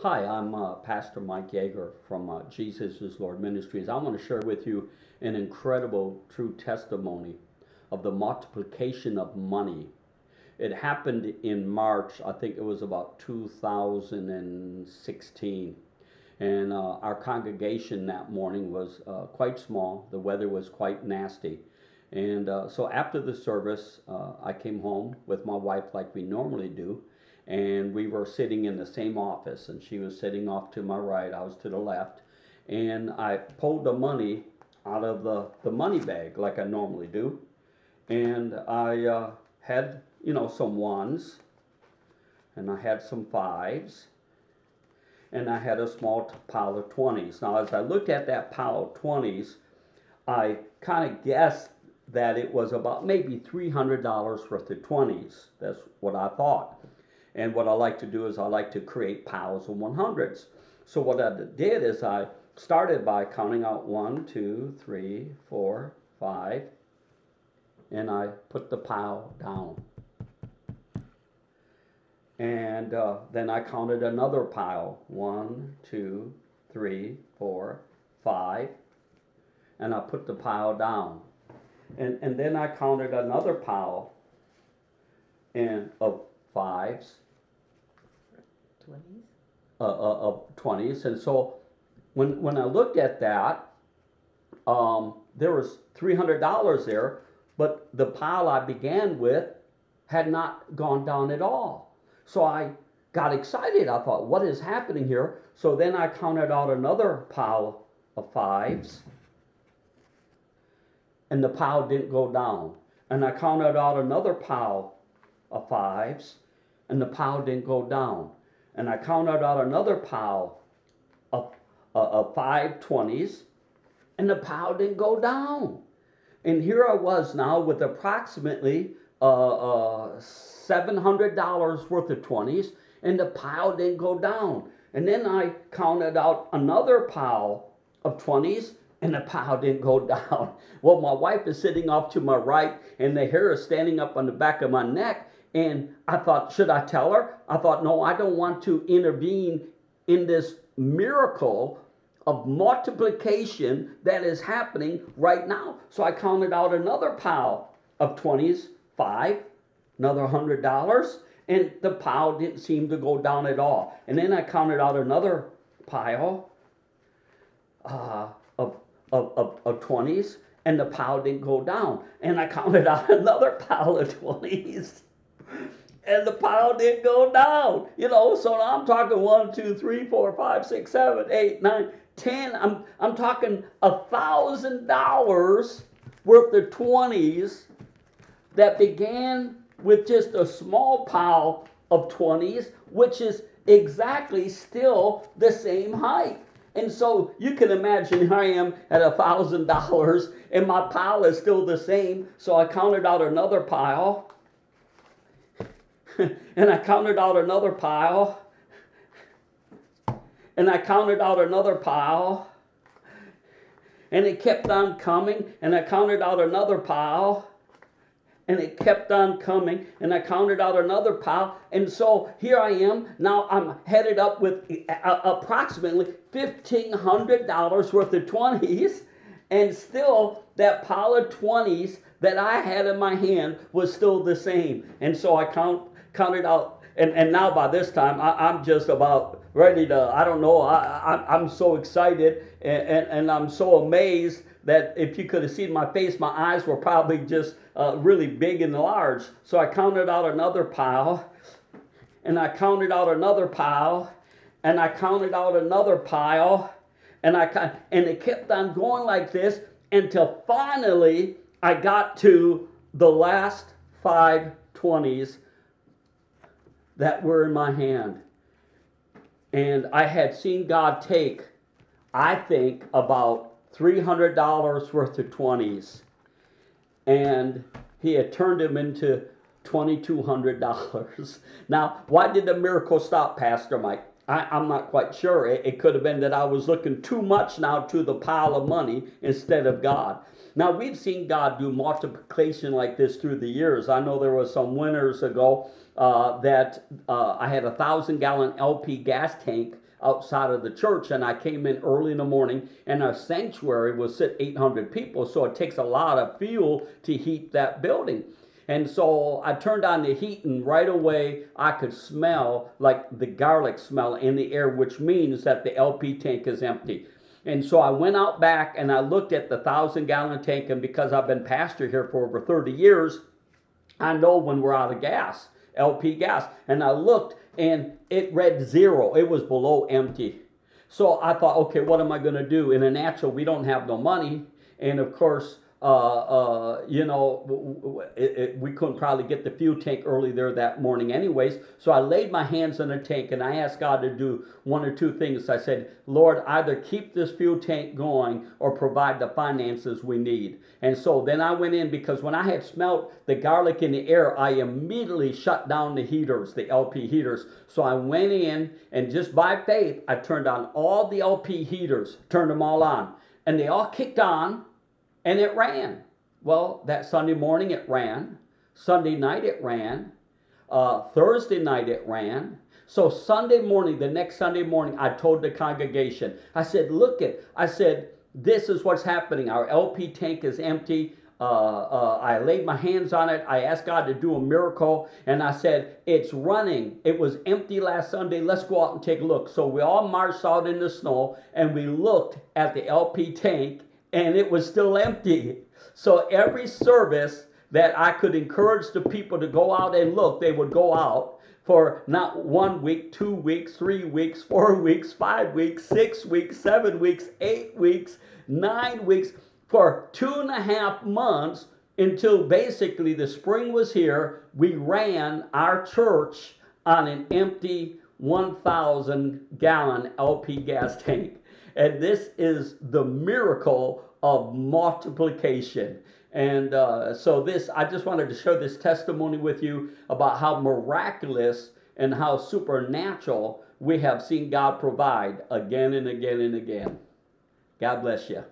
Hi, I'm Pastor Mike Yeager from Jesus is Lord Ministries. I want to share with you an incredible true testimony of the multiplication of money. It happened in March, I think it was about 2016. And our congregation that morning was quite small. The weather was quite nasty. And so after the service, I came home with my wife like we normally do. And we were sitting in the same office, and she was sitting off to my right, I was to the left. And I pulled the money out of the money bag like I normally do. And I had, some ones, and I had some fives, and I had a small pile of 20s. Now, as I looked at that pile of 20s, I kind of guessed that it was about maybe $300 worth of 20s. That's what I thought. And what I like to do is I like to create piles of 100s. So what I did is I started by counting out 1, 2, 3, 4, 5, and I put the pile down. And then I counted another pile, 1, 2, 3, 4, 5, and I put the pile down. And then I counted another pile of 5s. 20s? Of 20s. And so when I looked at that, there was $300 there, but the pile I began with had not gone down at all. So I got excited. I thought, what is happening here? So then I counted out another pile of 5s, and the pile didn't go down. And I counted out another pile of 5s, and the pile didn't go down. And I counted out another pile of 5 20s, and the pile didn't go down. And here I was now with approximately $700 worth of 20s, and the pile didn't go down. And then I counted out another pile of 20s, and the pile didn't go down. Well, my wife is sitting off to my right, and the hair is standing up on the back of my neck. And I thought, should I tell her? I thought, no, I don't want to intervene in this miracle of multiplication that is happening right now. So I counted out another pile of 20s, 5, another $100, and the pile didn't seem to go down at all. And then I counted out another pile of 20s, and the pile didn't go down. And I counted out another pile of 20s. And the pile didn't go down. So I'm talking 1, 2, 3, 4, 5, 6, 7, 8, 9, 10. I'm talking $1,000 worth of 20s that began with just a small pile of 20s, which is exactly still the same height. And so you can imagine here I am at $1,000 and my pile is still the same. So I counted out another pile. And I counted out another pile. And I counted out another pile. And it kept on coming. And I counted out another pile. And it kept on coming. And I counted out another pile. And so here I am. Now I'm headed up with approximately $1,500 worth of 20s. And still that pile of 20s that I had in my hand was still the same. And so I counted out, and now by this time I'm just about ready to, I don't know, I'm so excited and I'm so amazed that if you could have seen my face, my eyes were probably just really big and large. So I counted out another pile, and I counted out another pile, and I counted out another pile, and it kept on going like this until finally I got to the last 5 20s that were in my hand. And I had seen God take, I think, about $300 worth of 20s. And he had turned them into $2,200. Now, why did the miracle stop, Pastor Mike? I'm not quite sure. It could have been that I was looking too much now to the pile of money instead of God. Now, we've seen God do multiplication like this through the years. I know there was some winters ago that I had a 1,000-gallon LP gas tank outside of the church, and I came in early in the morning, and our sanctuary will sit 800 people, so it takes a lot of fuel to heat that building. And so I turned on the heat, and right away I could smell like the garlic smell in the air, which means that the LP tank is empty. And so I went out back and I looked at the 1,000-gallon tank, and because I've been pastor here for over 30 years, I know when we're out of gas, LP gas. And I looked and it read 0. It was below empty. So I thought, okay, what am I going to do? In a natural, we don't have no money. And of course, we couldn't probably get the fuel tank early there that morning anyways. So I laid my hands on the tank and I asked God to do one or two things. I said, Lord, either keep this fuel tank going or provide the finances we need. And so then I went in, because when I had smelled the garlic in the air, I immediately shut down the heaters, the LP heaters. So I went in, and just by faith, I turned on all the LP heaters, turned them all on, and they all kicked on. And it ran. Well, that Sunday morning it ran. Sunday night it ran. Thursday night it ran. So Sunday morning, the next Sunday morning, I told the congregation, I said, this is what's happening. Our LP tank is empty. I laid my hands on it. I asked God to do a miracle. And I said, it's running. It was empty last Sunday. Let's go out and take a look. So we all marched out in the snow and we looked at the LP tank, and it was still empty. So every service that I could encourage the people to go out and look, they would go out for not 1 week, 2 weeks, 3 weeks, 4 weeks, 5 weeks, 6 weeks, 7 weeks, 8 weeks, 9 weeks, for 2.5 months, until basically the spring was here. We ran our church on an empty 1,000-gallon LP gas tank. And this is the miracle of multiplication. And so I just wanted to share this testimony with you about how miraculous and how supernatural we have seen God provide again and again and again. God bless you.